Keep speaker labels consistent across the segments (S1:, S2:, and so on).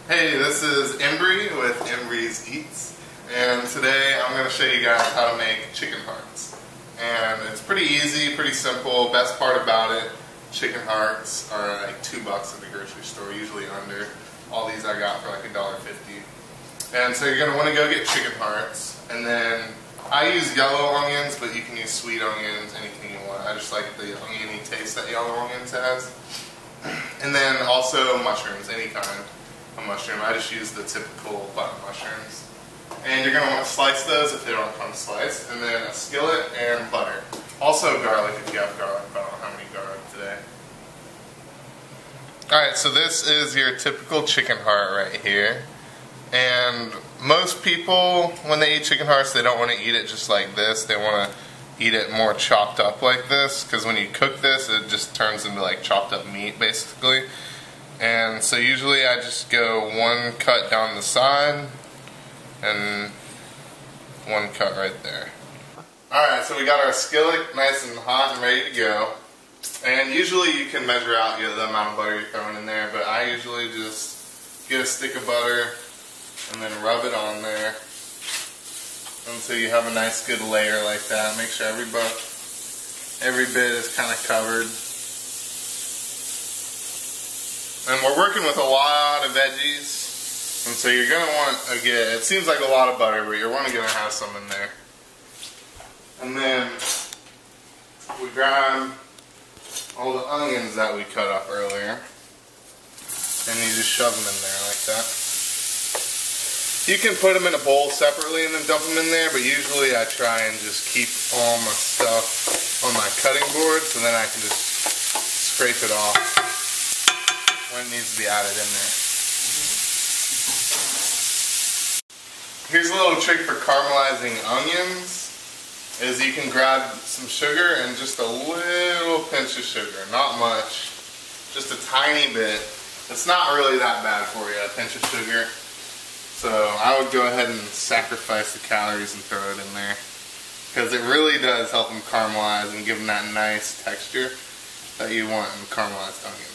S1: Hey, this is Embry with Embry's Eats, and today I'm going to show you guys how to make chicken hearts. And it's pretty easy, pretty simple. Best part about it, chicken hearts are like $2 at the grocery store, usually under. All these I got for like $1.50. And so you're going to want to go get chicken hearts, and then I use yellow onions, but you can use sweet onions, anything you want. I just like the oniony taste that yellow onions has. And then also mushrooms, any kind of mushroom. I just use the typical button mushrooms. And you're going to want to slice those if they don't come sliced. And then a skillet and butter. Also garlic if you have garlic, but I don't have any garlic today. Alright, so this is your typical chicken heart right here. And most people, when they eat chicken hearts, they don't want to eat it just like this. They want to eat it more chopped up like this, because when you cook this, it just turns into like chopped up meat, basically. And so usually I just go one cut down the side, and one cut right there. Alright, so we got our skillet nice and hot and ready to go. And usually you can measure out the amount of butter you're throwing in there, but I usually just get a stick of butter and then rub it on there until you have a nice good layer like that. Make sure every bit is kind of covered. And we're working with a lot of veggies, and so you're going to want to get, it seems like a lot of butter, but you're only going to have some in there. And then we grab all the onions that we cut up earlier, and you just shove them in there like that. You can put them in a bowl separately and then dump them in there, but usually I try and just keep all my stuff on my cutting board, so then I can just scrape it off when it needs to be added in there. Here's a little trick for caramelizing onions, is you can grab some sugar and just a little pinch of sugar, not much, just a tiny bit. It's not really that bad for you, a pinch of sugar. So I would go ahead and sacrifice the calories and throw it in there, because it really does help them caramelize and give them that nice texture that you want in caramelized onions.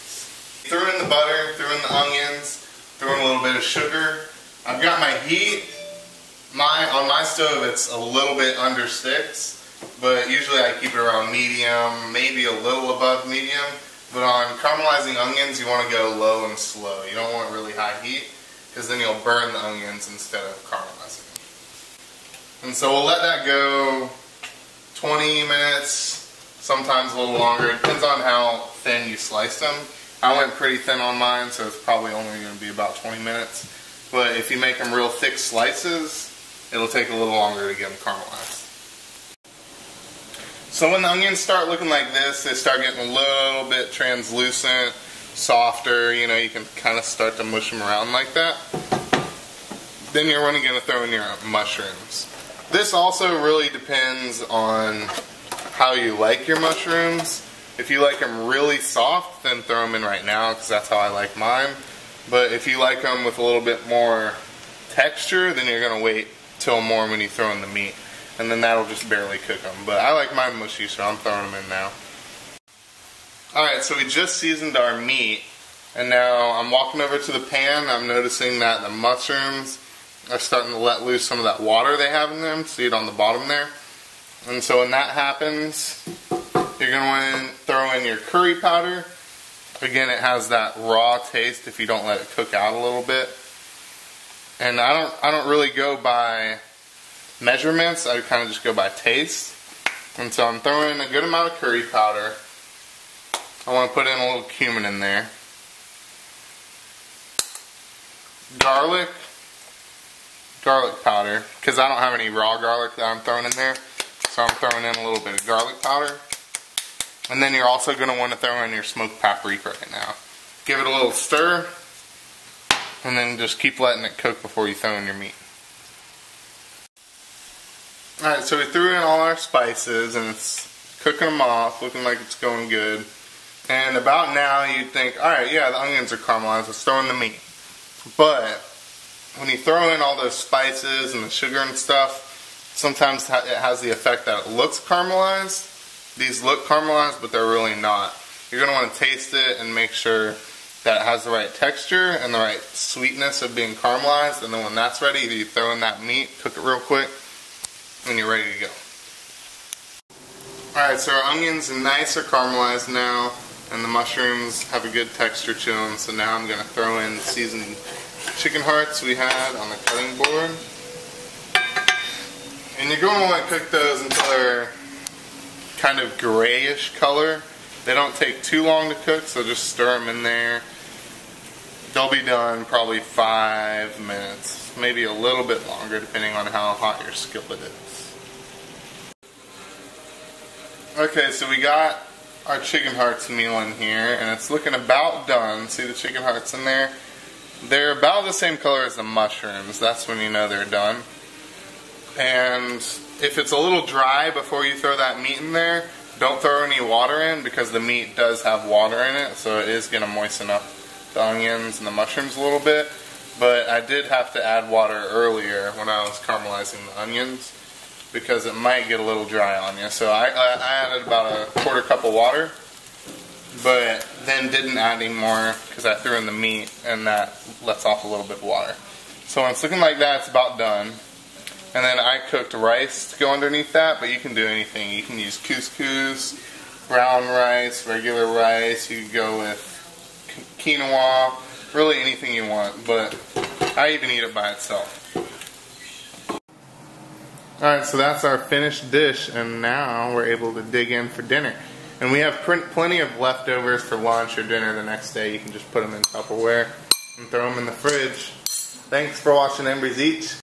S1: Threw in the butter, threw in the onions, threw in a little bit of sugar. I've got my heat. On my stove it's a little bit under 6, but usually I keep it around medium, maybe a little above medium. But on caramelizing onions you want to go low and slow. You don't want really high heat, because then you'll burn the onions instead of caramelizing them. And so we'll let that go 20 minutes, sometimes a little longer. It depends on how thin you sliced them. I went pretty thin on mine, so it's probably only going to be about 20 minutes. But if you make them real thick slices, it'll take a little longer to get them caramelized. So when the onions start looking like this, they start getting a little bit translucent, softer, you know, you can kind of start to mush them around like that. Then you're only going to throw in your mushrooms. This also really depends on how you like your mushrooms. If you like them really soft, then throw them in right now, because that's how I like mine. But if you like them with a little bit more texture, then you're going to wait till more when you throw in the meat. And then that'll just barely cook them. But I like mine mushy, so I'm throwing them in now. Alright, so we just seasoned our meat, and now I'm walking over to the pan. I'm noticing that the mushrooms are starting to let loose some of that water they have in them. See it on the bottom there? And so when that happens, you're going to want to throw in your curry powder. Again, it has that raw taste if you don't let it cook out a little bit. And I don't really go by measurements. I kind of just go by taste. And so I'm throwing in a good amount of curry powder. I want to put in a little cumin in there. Garlic powder, because I don't have any raw garlic that I'm throwing in there. So I'm throwing in a little bit of garlic powder. And then you're also going to want to throw in your smoked paprika right now. Give it a little stir, and then just keep letting it cook before you throw in your meat. Alright, so we threw in all our spices, and it's cooking them off, looking like it's going good. And about now you'd think, alright, yeah, the onions are caramelized, let's throw in the meat. But when you throw in all those spices and the sugar and stuff, sometimes it has the effect that it looks caramelized. These look caramelized, but they're really not. You're going to want to taste it and make sure that it has the right texture and the right sweetness of being caramelized, and then when that's ready, you throw in that meat, cook it real quick, and you're ready to go. Alright, so our onions are nice or caramelized now, and the mushrooms have a good texture to them, so now I'm going to throw in the seasoned chicken hearts we had on the cutting board. And you're going to want to cook those until they're kind of grayish color. They don't take too long to cook, so just stir them in there. They'll be done probably 5 minutes, maybe a little bit longer depending on how hot your skillet is. Okay, so we got our chicken hearts meal in here, and it's looking about done. See the chicken hearts in there? They're about the same color as the mushrooms. That's when you know they're done. And if it's a little dry before you throw that meat in there, don't throw any water in, because the meat does have water in it, so it is going to moisten up the onions and the mushrooms a little bit. But I did have to add water earlier when I was caramelizing the onions, because it might get a little dry on you. So I added about a quarter cup of water, but then didn't add any more because I threw in the meat and that lets off a little bit of water. So when it's looking like that, it's about done. And then I cooked rice to go underneath that, but you can do anything. You can use couscous, brown rice, regular rice. You can go with quinoa, really anything you want, but I even eat it by itself. Alright, so that's our finished dish, and now we're able to dig in for dinner. And we have plenty of leftovers for lunch or dinner the next day. You can just put them in Tupperware and throw them in the fridge. Thanks for watching Embry's Eats.